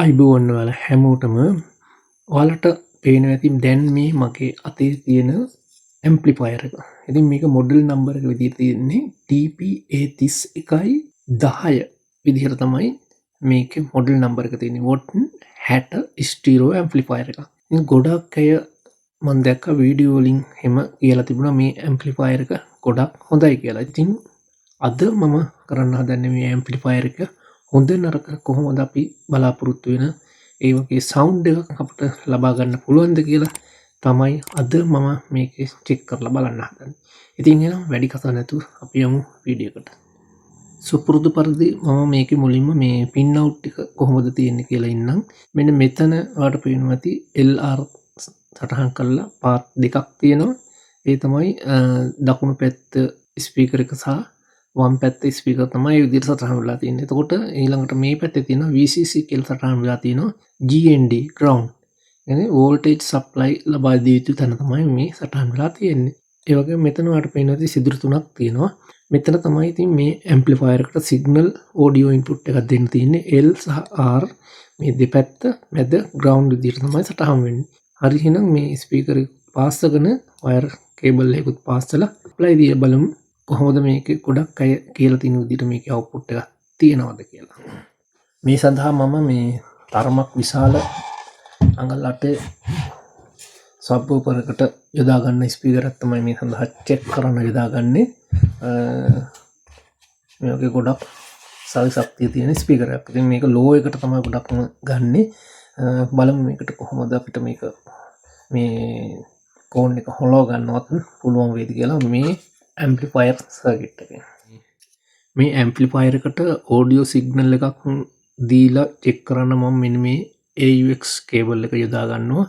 අයිබෝන් වල හැමෝටම ඔයාලට පේන ඇති දැන් මේ මගේ අතේ තියෙන ඇම්පලිෆයර එක. ඉතින් මේක මොඩල් නම්බර එක විදිහට තියෙන්නේ TPA31 විදිහට තමයි මේක මොඩල් නම්බර එක තියෙන්නේ. වොට්න් 60 ස්ටීරියෝ ඇම්පලිෆයර් එක. ඉතින් ගොඩක් අය මම දැක්ක වීඩියෝ වලින් එහෙම කියලා තිබුණා මේ ඇම්පලිෆයර් එක ගොඩක් හොඳයි කියලා. ඉතින් අද මම කරන්න හදන්නේ මේ ඇම්පලිෆයර් එක හොඳ නරක කොහොමද අපි බලාපොරොත්තු වෙන ඒ වගේ සවුන්ඩ් එකක් අපිට ලබා ගන්න පුළුවන්ද කියලා තමයි අද මම මේක චෙක් කරලා බලන්න හදන්නේ. ඉතින් එහෙනම් වැඩි කතා නැතුව අපි යමු වීඩියෝ එකට. සුපුරුදු පරිදි මම මේකේ මුලින්ම මේ පින් අවුට් එක කොහොමද තියෙන්නේ කියලා ඉන්නම්. මෙන්න මෙතන ඔයාලට පේනවා ඇති LR සටහන් කරලා පාර්ට් දෙකක් තියෙනවා. ඒ තමයි දකුණු පැත්ත ස්පීකර් එක සහ වම් පැත්තේ ස්පීකර් තමයි මේ විදිහට සටහන් වෙලා තියෙන්නේ. එතකොට ඊළඟට මේ පැත්තේ තියෙනවා VCC කියලා සටහන් වෙලා තියෙනවා GND ground. يعني voltage supply ලබා දී යුතු තැන තමයි මේ සටහන් වෙලා තියෙන්නේ. ඒ වගේම මෙතන ඔයාලට පේනවා ඇති සිදුරු තුනක් තියෙනවා. මෙතන තමයි ඉතින් මේ ඇම්ප්ලිෆයර් එකට සිග්නල් ඔඩියෝ ඉන්පුට් එකක් දෙන්න තියෙන්නේ. L සහ R මේ දෙපැත්ත මැද ground විදිහට තමයි සටහන් වෙන්නේ. හරි එහෙනම් මේ ස්පීකර් එක පාස් කරන වයර් කේබල් එකකුත් පාස් කරලා apply දිය බලමු. කොහොමද මේක ගොඩක් අය කියලා තියෙන විදිහට මේකේ අවුට්පුට් එකක් තියෙනවද කියලා. මේ සඳහා මම මේ තරමක් විශාල අඟල් 8 සබ්වූෆර් එකට යොදා ගන්න ස්පීකර් එකක් තමයි මේ සඳහා චෙක් කරන්න යොදාගන්නේ. මේකේ ගොඩක් සවි ශක්තිය තියෙන ස්පීකර් එකක්. ඉතින් මේක ලෝ එකට තමයි ගොඩක්ම ගන්නෙ. බලමු මේකට කොහොමද අපිට මේක මේ කෝන් එක හොලව ගන්නවත් පුළුවන් වේද කියලා මේ ඇම්ප්ලිෆයර් සර්කිට් එකෙන්. මේ ඇම්ප්ලිෆයර් එකට ඔඩියෝ සිග්නල් එකක් දීලා චෙක් කරන්න මම මෙන්න මේ AUX කේබල් එක යොදා ගන්නවා.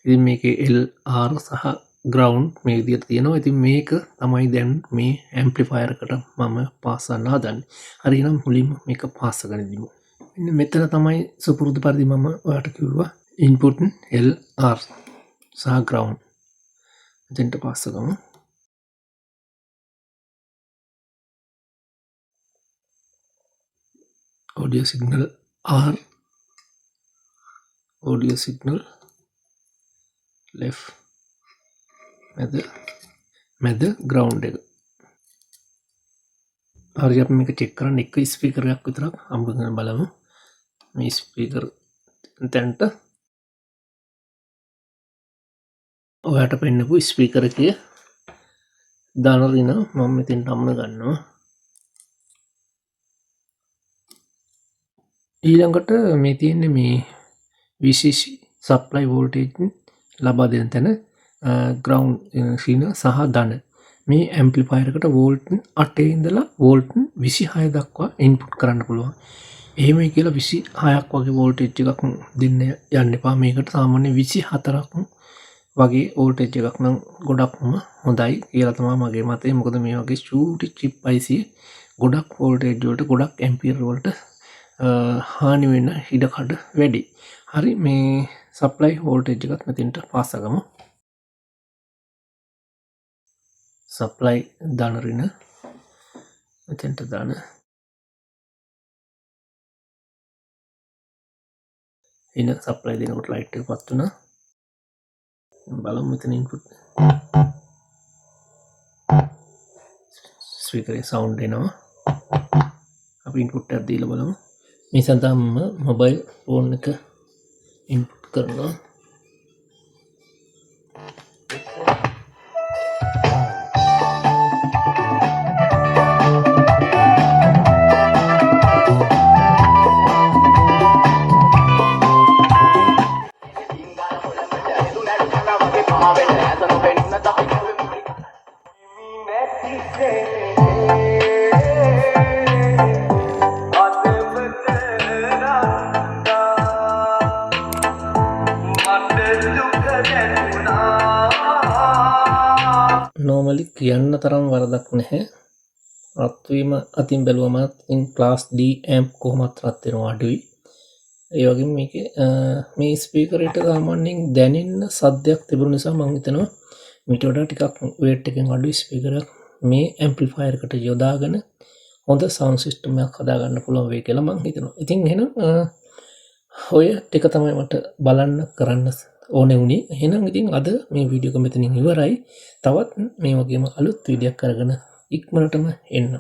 ඉතින් මේකේ LR සහ ground මේ විදිහට තියෙනවා. ඉතින් මේක තමයි දැන් මේ ඇම්ප්ලිෆයර් එකට මම පාස් කරන්න හදන්නේ. හරි එහෙනම් මුලින්ම මේක පාස් කරගෙන ඉමු. මෙන්න මෙතන තමයි සුපුරුදු පරිදි මම ඔයාලට කිව්වා input LR සහ ground. එතෙන්ට පාස් කරමු. audio signal R, audio signal left, මැද ground එක. හරි අපි මේක චෙක් කරන්න එක ස්පීකර් එකක් විතරක් අම්බගෙන බලමු. මේ ස්පීකර් තැනට ඔයාලට පෙන්නපු ස්පීකර් එකේ දාන රින මම මෙතෙන් අම්න ගන්නවා. ඊළඟට මේ තියෙන්නේ මේ VCC supply voltage ලබා දෙන තැන ground ශීන සහ ධන. මේ ඇම්ප්ලිෆයර් එකට වෝල්ට් 8 ඉඳලා වෝල්ට් 26 දක්වා ඉන්පුට් කරන්න පුළුවන්. එහෙමයි කියලා 26ක් වගේ වෝල්ටේජ් එකක් දෙන්න යන්න එපා. මේකට සාමාන්‍ය 24ක් වගේ වෝල්ටේජ් එකක් නම් ගොඩක්ම හොඳයි කියලා තමයි මගේ මතය. මොකද මේ වගේ චූටි චිප් IC ගොඩක් වෝල්ටේජ් වලට ගොඩක් ඇම්පියර් වලට හානි වෙන ඉඩකඩ වැඩි. හරි මේ සප්ලයි වෝල්ටේජ් එකත් මෙතෙන්ට පාස් කරමු. සප්ලයි දාන රින මෙතෙන්ට දාන. එන සප්ලයි දෙනකොට ලයිට් එක පත් වුණා. බලමු මෙතන ඉන්පුට් ස්පීකරේ සවුන්ඩ් එනවා. අපි ඉන්පුට් එකක් දීලා බලමු. මේ සඳහා මම මොබයිල් ෆෝන් එක ඉන්පුට් කරනවා. නෝමලි කියන්න තරම් වරදක් නැහැ. රත්වීම අතින් බැලුවමත් ඉන් ක්ලාස් D ඇම්ප් කොහොමත් රත් වෙනවා අඩුයි. ඒ වගේම මේකේ මේ ස්පීකර් එකට සාමාන්‍යයෙන් දැනෙන්න සද්දයක් තිබුණු නිසා මම හිතනවා මීට වඩා ටිකක් වේට් එකෙන් අඩු ස්පීකරයක් මේ ඇම්ප්ලිෆයර් එකට යොදාගෙන හොඳ සවුන්ඩ් සිස්ටම් එකක් හදාගන්න පුළුවන් වෙයි කියලා මම හිතනවා. ඉතින් එහෙනම් ඔය ටික තමයි මට බලන්න කරන්න ඕනේ වුණේ. එහෙනම් ඉතින් අද මේ වීඩියෝ එක මෙතනින් ඉවරයි. තවත් මේ වගේම අලුත් වීඩියෝයක් අරගෙන ඉක්මනටම එන්න.